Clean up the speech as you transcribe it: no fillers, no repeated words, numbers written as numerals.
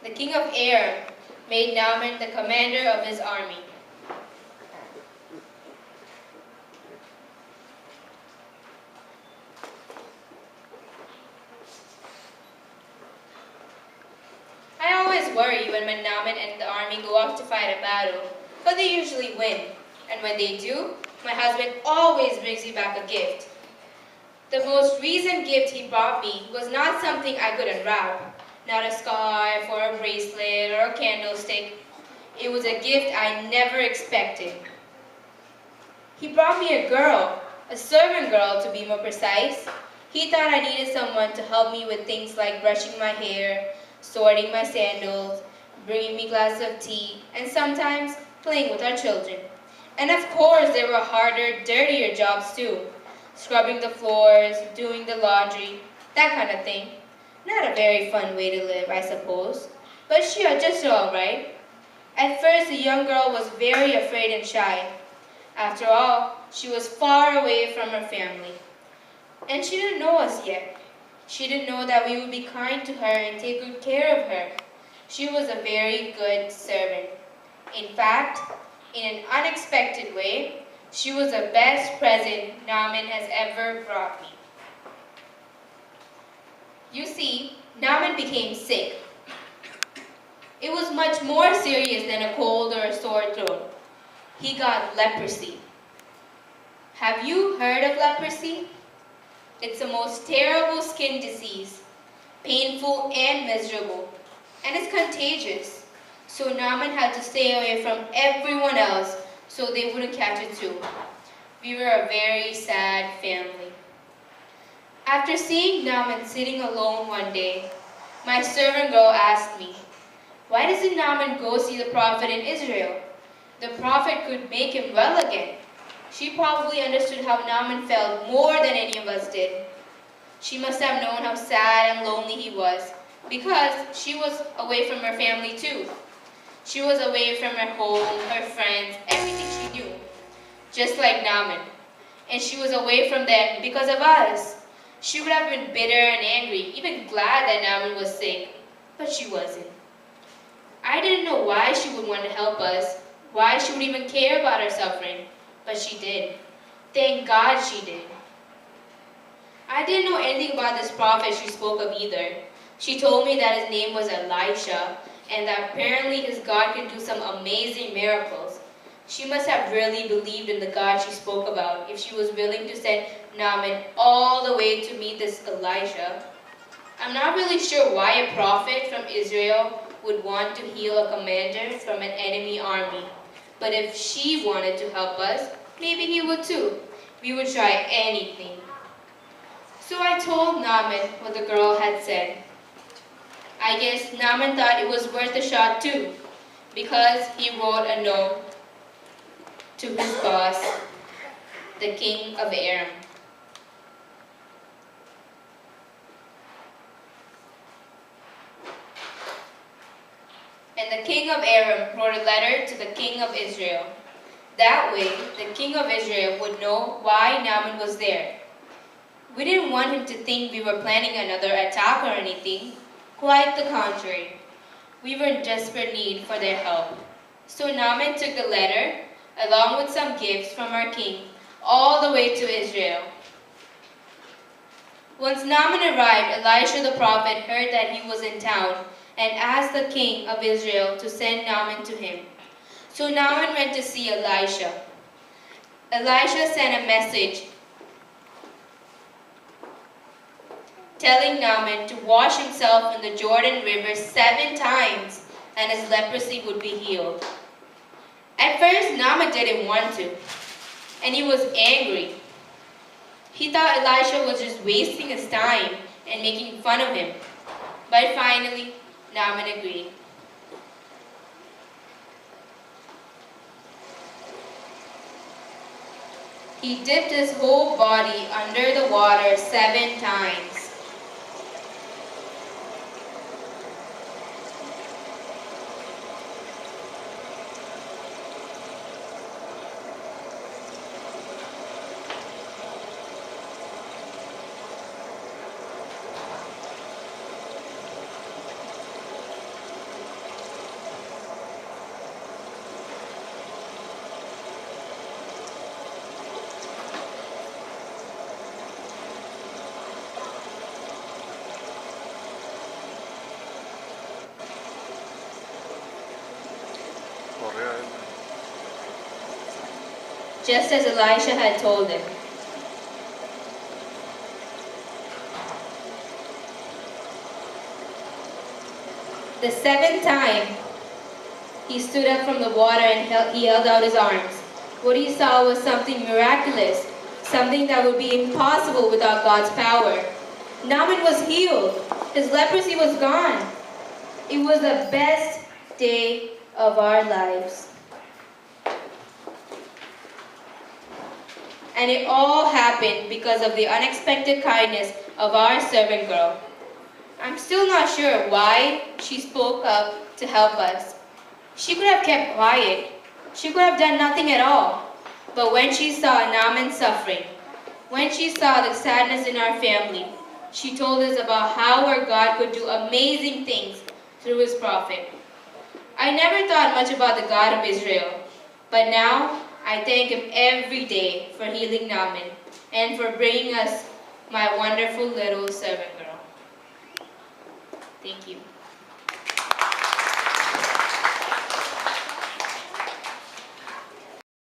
The king of Aram made Naaman the commander of his army. I always worry when Naaman and the army go off to fight a battle, but they usually win. And when they do, my husband always brings me back a gift. The most recent gift he brought me was not something I could unwrap, not a scarf or a bracelet or a candlestick. It was a gift I never expected. He brought me a girl, a servant girl to be more precise. He thought I needed someone to help me with things like brushing my hair, sorting my sandals, bringing me glasses of tea, and sometimes playing with our children. And of course, there were harder, dirtier jobs too. Scrubbing the floors, doing the laundry, that kind of thing. Not a very fun way to live, I suppose, but she just all right. At first, the young girl was very afraid and shy. After all, she was far away from her family. And she didn't know us yet. She didn't know that we would be kind to her and take good care of her. She was a very good servant. In fact, in an unexpected way, she was the best present Naaman has ever brought me. You see, Naaman became sick. It was much more serious than a cold or a sore throat. He got leprosy. Have you heard of leprosy? It's the most terrible skin disease, painful and miserable, and it's contagious. So Naaman had to stay away from everyone else so they wouldn't catch it too. We were a very sad family. After seeing Naaman sitting alone one day, my servant girl asked me, "Why doesn't Naaman go see the prophet in Israel? The prophet could make him well again." She probably understood how Naaman felt more than any of us did. She must have known how sad and lonely he was, because she was away from her family too. She was away from her home, her friends, everything she knew, just like Naaman. And she was away from them because of us. She would have been bitter and angry, even glad that Naaman was sick, but she wasn't. I didn't know why she would want to help us, why she would even care about our suffering, but she did. Thank God she did. I didn't know anything about this prophet she spoke of either. She told me that his name was Elisha, and that apparently his God could do some amazing miracles. She must have really believed in the God she spoke about if she was willing to send Naaman all the way to meet this Elisha. I'm not really sure why a prophet from Israel would want to heal a commander from an enemy army. But if she wanted to help us, maybe he would too. We would try anything. So I told Naaman what the girl had said. I guess Naaman thought it was worth a shot too, because he wrote a note to his boss, the king of Aram. And the king of Aram wrote a letter to the king of Israel. That way, the king of Israel would know why Naaman was there. We didn't want him to think we were planning another attack or anything. Quite the contrary. We were in desperate need for their help. So Naaman took the letter, along with some gifts from our king, all the way to Israel. Once Naaman arrived, Elisha the prophet heard that he was in town and asked the king of Israel to send Naaman to him. So Naaman went to see Elisha. Elisha sent a message telling Naaman to wash himself in the Jordan River 7 times and his leprosy would be healed. At first, Naaman didn't want to, and he was angry. He thought Elisha was just wasting his time and making fun of him. But finally, Naaman agreed. He dipped his whole body under the water 7 times. just as Elisha had told him. The seventh time, he stood up from the water and he held out his arms. What he saw was something miraculous, something that would be impossible without God's power. Naaman was healed. His leprosy was gone. It was the best day of our lives. And it all happened because of the unexpected kindness of our servant girl. I'm still not sure why she spoke up to help us. She could have kept quiet. She could have done nothing at all. But when she saw Naaman suffering, when she saw the sadness in our family, she told us about how our God could do amazing things through his prophet. I never thought much about the God of Israel, but now I thank him every day for healing Naaman and for bringing us my wonderful little servant girl. Thank you.